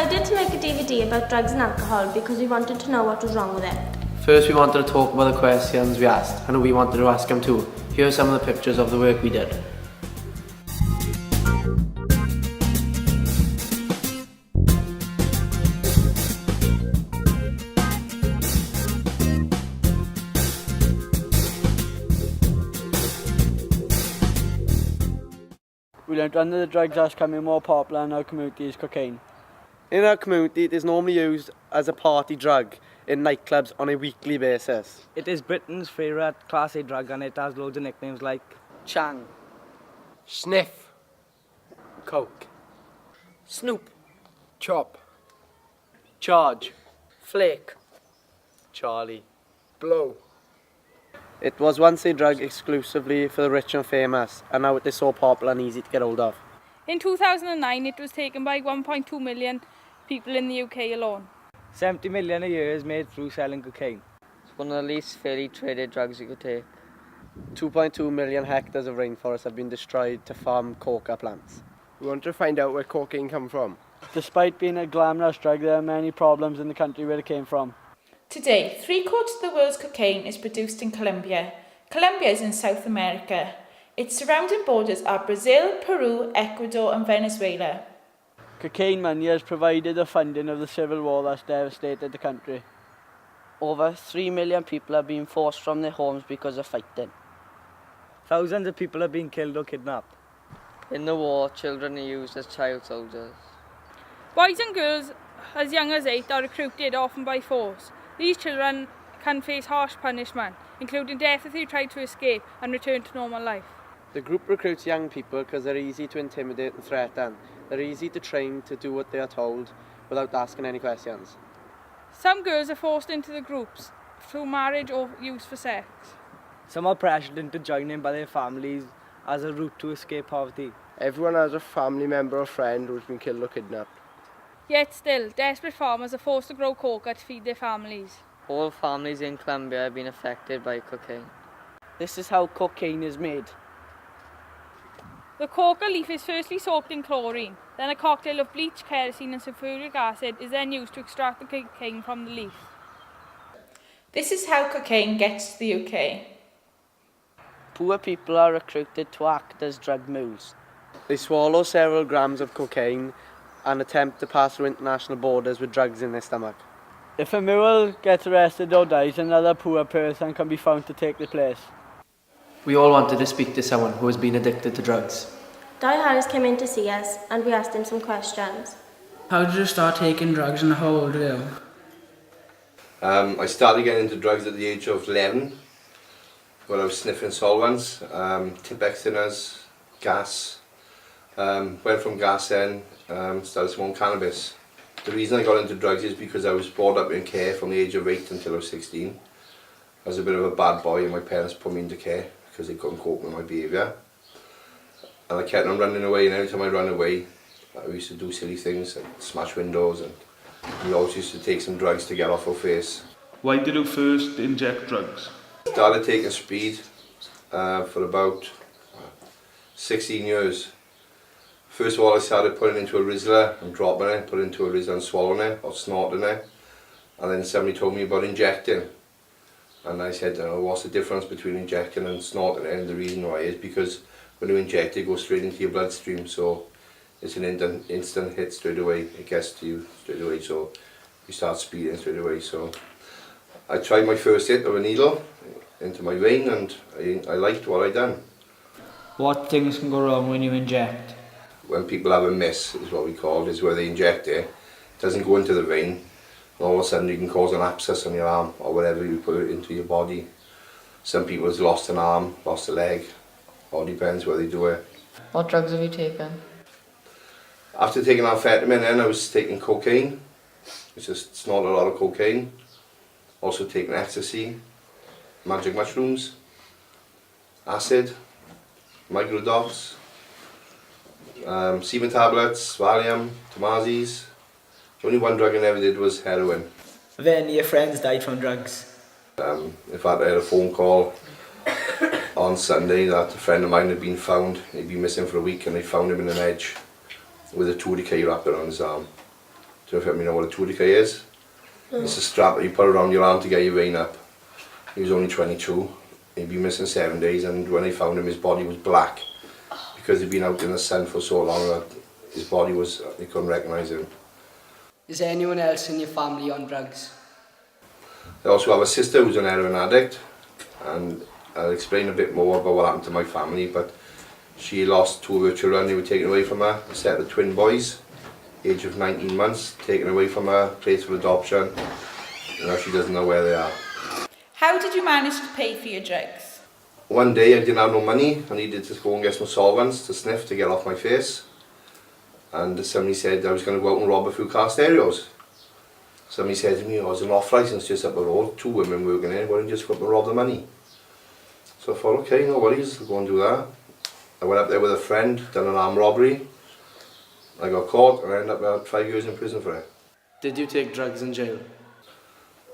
decided to make a DVD about drugs and alcohol because we wanted to know what was wrong with it. First we wanted to talk about the questions we asked and we wanted to ask them too. Here are some of the pictures of the work we did. We learned one of the drugs that's becoming more popular in our community is cocaine. In our community, it is normally used as a party drug in nightclubs on a weekly basis. It is Britain's favourite Class A drug and it has loads of nicknames like Chang, Sniff, Coke, Snoop, Chop, Charge, Flake, Charlie. Blow. It was once a drug exclusively for the rich and famous, and now it is so popular and easy to get hold of. In 2009, it was taken by 1.2 million people in the UK alone. 70 million a year is made through selling cocaine. It's one of the least fairly traded drugs you could take. 2.2 million hectares of rainforest have been destroyed to farm coca plants. We want to find out where cocaine comes from. Despite being a glamorous drug, there are many problems in the country where it came from. Today, 3/4 of the world's cocaine is produced in Colombia. Colombia is in South America. Its surrounding borders are Brazil, Peru, Ecuador and Venezuela. Cocaine money has provided the funding of the civil war that's devastated the country. Over 3 million people have been forced from their homes because of fighting. Thousands of people have been killed or kidnapped. In the war, children are used as child soldiers. Boys and girls as young as 8 are recruited, often by force. These children can face harsh punishment, including death if they try to escape and return to normal life. The group recruits young people because they're easy to intimidate and threaten. They're easy to train to do what they are told without asking any questions. Some girls are forced into the groups through marriage or use for sex. Some are pressured into joining by their families as a route to escape poverty. Everyone has a family member or friend who's been killed or kidnapped. Yet still, desperate farmers are forced to grow coca to feed their families. All families in Colombia have been affected by cocaine. This is how cocaine is made. The coca leaf is firstly soaked in chlorine, then a cocktail of bleach, kerosene and sulfuric acid is then used to extract the cocaine from the leaf. This is how cocaine gets to the UK. Poor people are recruited to act as drug mules. They swallow several grams of cocaine and attempt to pass through international borders with drugs in their stomach. If a mule gets arrested or dies, another poor person can be found to take their place. We all wanted to speak to someone who has been addicted to drugs. Di Harris came in to see us and we asked him some questions. How did you start taking drugs and how old were you? I started getting into drugs at the age of 11 when I was sniffing solvents, Tipex thinners, gas. Went from gas then, started smoking cannabis. The reason I got into drugs is because I was brought up in care from the age of 8 until I was 16. I was a bit of a bad boy and my parents put me into care because they couldn't cope with my behaviour. And I kept on running away, and every time I ran away I used to do silly things like smash windows, and we always used to take some drugs to get off our face. Why did you first inject drugs? Started taking speed for about 16 years. First of all, I started putting it into a Rizzler and dropping it, put it into a Rizzler and swallowing it or snorting it. And then somebody told me about injecting. And I said, what's the difference between injecting and snorting it? And the reason why is because when you inject it, goes straight into your bloodstream. So it's an instant hit straight away. It gets to you straight away. So you start speeding straight away. So I tried my first hit of a needle into my vein and I liked what I done. What things can go wrong when you inject? When people have a miss, is what we call it, is where they inject it. It doesn't go into the vein, and all of a sudden you can cause an abscess on your arm or whatever you put it into your body. Some people have lost an arm, lost a leg, all depends where they do it. What drugs have you taken? After taking amphetamine then I was taking cocaine. I just snorted a lot of cocaine. Also taking ecstasy, magic mushrooms, acid, microdose, semen tablets, Valium, Tomazis. The only one drug I never did was heroin. Have any of your friends died from drugs? In fact, I had a phone call on Sunday that a friend of mine had been found. He'd been missing for a week and they found him in an edge with a tourniquet wrapped around his arm. So if you know what a tourniquet is, it's a strap that you put around your arm to get your vein up. He was only 22. He'd been missing 7 days, and when they found him, his body was black because he'd been out in the sun for so long that his body was, they couldn't recognise him. Is there anyone else in your family on drugs? I also have a sister who's an heroin addict, and I'll explain a bit more about what happened to my family, but she lost 2 of her children. They were taken away from her, a set of twin boys, age of 19 months, taken away from her, placed for adoption, and now she doesn't know where they are. How did you manage to pay for your drugs? One day I didn't have no money. I needed to go and get some solvents to sniff to get off my face. And somebody said I was going to go out and rob a few car stereos. Somebody said to me, oh, there's an off licence just up the road, 2 women working there, why don't you just go up and rob the money? So I thought, okay, no worries, I'll go and do that. I went up there with a friend, done an armed robbery. I got caught and I ended up about 5 years in prison for it. Did you take drugs in jail?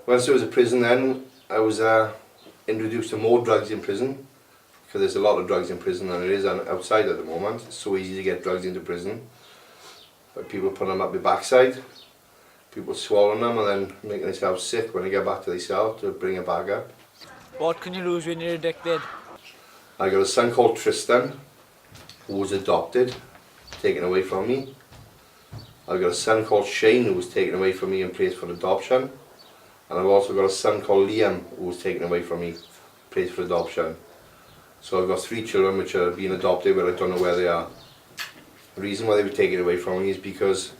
Once there was a prison then, I was introduced to more drugs in prison, because there's a lot of drugs in prison than there is outside at the moment. It's so easy to get drugs into prison. But people put them up their backside, people swallowing them and then making themselves sick when they get back to themselves to bring it back up. What can you lose when you're addicted? I got a son called Tristan, who was adopted, taken away from me. I've got a son called Shane, who was taken away from me and placed for adoption. And I've also got a son called Liam, who was taken away from me, placed for adoption. So I've got 3 children which are being adopted, but I don't know where they are. The reason why they were taken away from me is because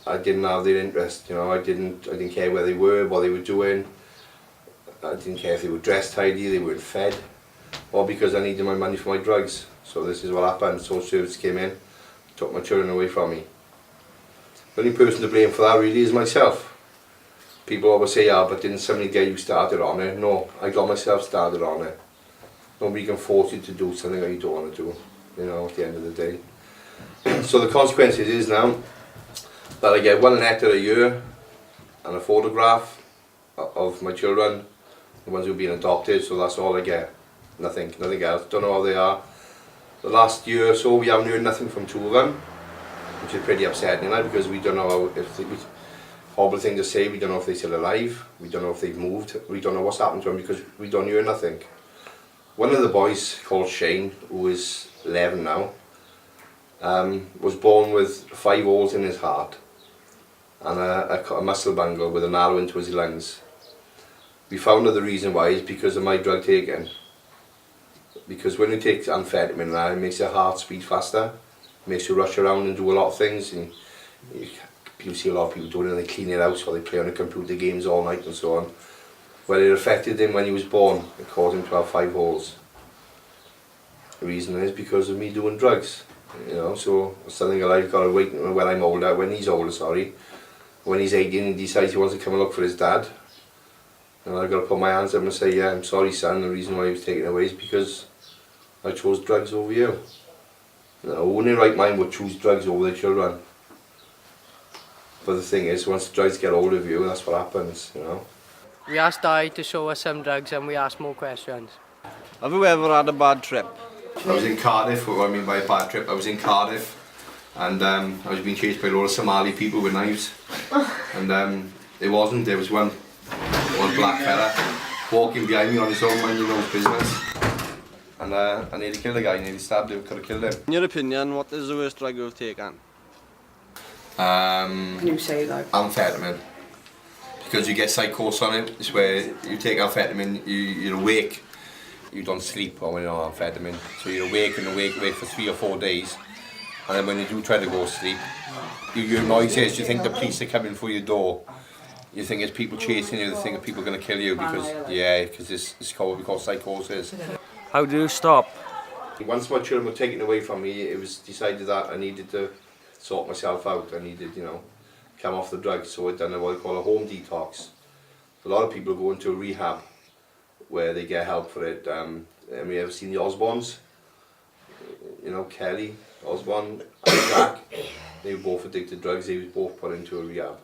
I didn't have their interest. You know, I didn't care where they were, what they were doing. I didn't care if they were dressed tidy, they weren't fed, or because I needed my money for my drugs. So this is what happened. Social service came in, took my children away from me. The only person to blame for that really is myself. People always say, yeah, but didn't somebody get you started on it? No, I got myself started on it. Nobody can force you to do something that you don't want to do, you know, at the end of the day. So the consequences is now that I get 1 letter a year and a photograph of my children, the ones who've been adopted, so that's all I get. Nothing else. Don't know how they are. The last year or so we haven't heard nothing from 2 of them, which is pretty upsetting now, because we don't know how, if they, horrible thing to say, we don't know if they're still alive, we don't know if they've moved, we don't know what's happened to them because we don't hear nothing. One of the boys, called Shane, who is 11 now, was born with 5 holes in his heart and a muscle bungle with an arrow into his lungs. We found out the reason why is because of my drug taking. Because when you take amphetamine, it makes your heart speed faster, makes you rush around and do a lot of things. And you see a lot of people doing it, and they clean it out, or they play on the computer games all night and so on. Well, it affected him when he was born. It caused him to have 5 holes. The reason is because of me doing drugs. You know, so it's something that I've got to wait when I'm older, when he's older, sorry. When he's 18 and decides he wants to come and look for his dad. And I've got to put my hands up and say, yeah, I'm sorry son, the reason why he was taken away is because I chose drugs over you. You know, who in their right mind would choose drugs over their children? But the thing is, once the drugs get hold of you, that's what happens, you know. We asked Di to show us some drugs and we asked more questions. Have you ever had a bad trip? I was in Cardiff. What I mean by a bad trip, I was in Cardiff and I was being chased by a lot of Somali people with knives. And there was one black fella walking behind me on his own, minding his own business. And I nearly killed the guy, nearly stabbed him, could have killed him. In your opinion, what is the worst drug you've taken? Can you say that? Amphetamine. Because you get psychosis on it. It's where you take amphetamine, you're awake, you don't sleep when you're on amphetamine. So you're awake for 3 or 4 days. And then when you do try to go to sleep, you hear noises, you think the police are coming for your door. You think it's people chasing you, you think people are going to kill you because it's called what we call psychosis. How do you stop? Once my children were taken away from me, it was decided that I needed to sort myself out. I needed, come off the drugs, so I done what I call a home detox. A lot of people go into a rehab where they get help for it. Have you ever seen the Osbournes? You know, Kelly, Osbourne, and Jack. They were both addicted to drugs. They were both put into a rehab.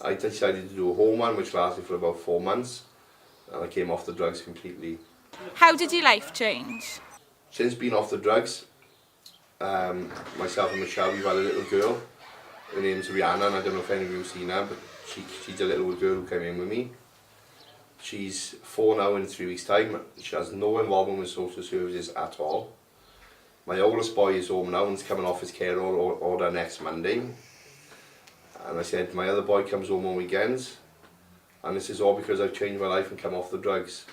I decided to do a home one, which lasted for about 4 months, and I came off the drugs completely. How did your life change? Since being off the drugs, myself and Michelle, we've had a little girl. Her name's Rihanna, and I don't know if any of you have seen her, but she's a little girl who came in with me. She's 4 now in 3 weeks' time. She has no involvement with social services at all. My oldest boy is home now and is coming off his care order next Monday. And I said, my other boy comes home on weekends. And this is all because I've changed my life and come off the drugs.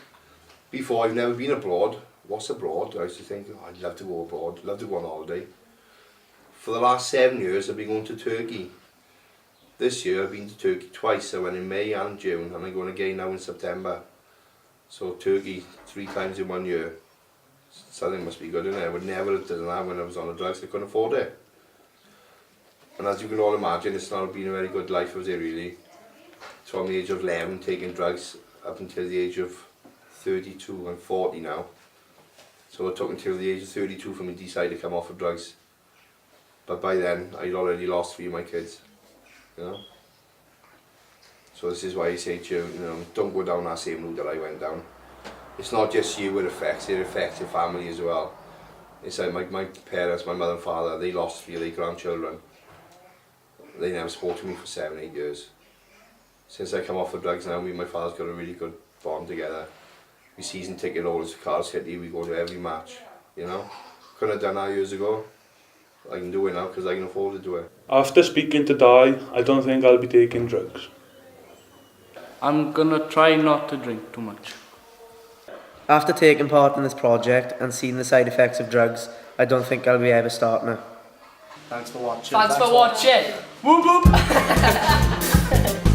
Before, I've never been abroad. What's abroad? I used to think, oh, I'd love to go abroad, love to go on holiday. For the last 7 years, I've been going to Turkey. This year, I've been to Turkey twice. I went in May and June, and I'm going again now in September. So Turkey 3 times in 1 year. Something must be good in there. I would never have done that when I was on the drugs. I couldn't afford it. And as you can all imagine, it's not been a very good life, was it really? From the age of 11, taking drugs up until the age of 32 and 40 now. So it took until the age of 32 for me to decide to come off of drugs. But by then, I'd already lost 3 of my kids, you know. So this is why I say to you, you know, don't go down that same route that I went down. It's not just you it affects your family as well. It's like my parents, my mother and father, they lost 3 of their grandchildren. They never spoke to me for 7, 8 years. Since I come off the drugs now, me and my father's got a really good bond together. We season ticket holders for Carl City, we go to every match, you know. Couldn't have done that years ago. I can do it now because I can afford to do it. After speaking to Di, I don't think I'll be taking drugs. I'm gonna try not to drink too much. After taking part in this project and seeing the side effects of drugs, I don't think I'll be ever starting it. Thanks for watching. Thanks for watching. Whoop whoop.